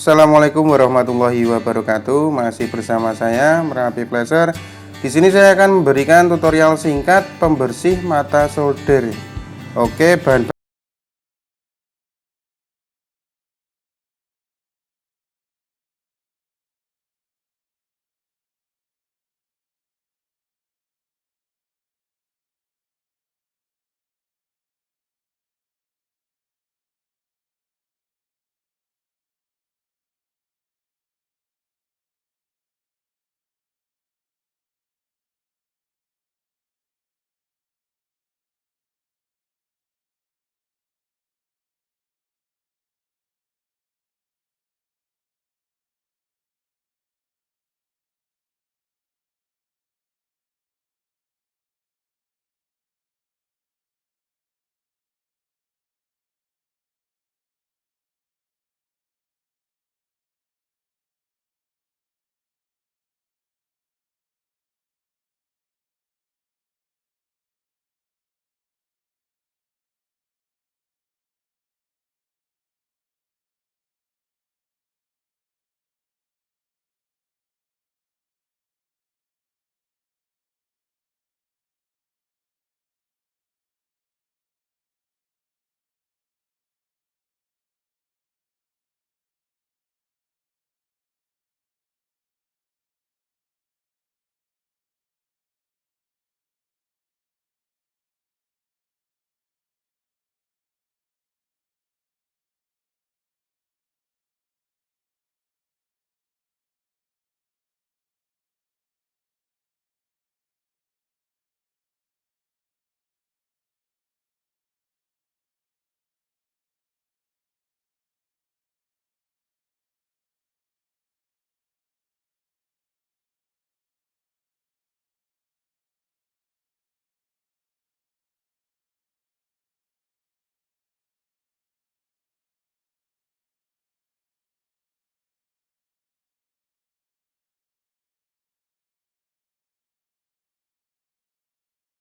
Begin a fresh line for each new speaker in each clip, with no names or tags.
Assalamualaikum warahmatullahi wabarakatuh. Masih bersama saya Merapi Flasher. Di sini saya akan memberikan tutorial singkat pembersih mata solder. Oke, bahan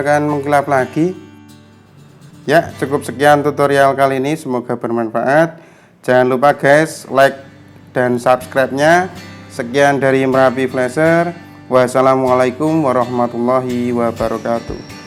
akan menggelap lagi. Ya, cukup sekian tutorial kali ini, semoga bermanfaat. Jangan lupa guys, like dan subscribe-nya. Sekian dari Merapi Flasher. Wassalamualaikum warahmatullahi wabarakatuh.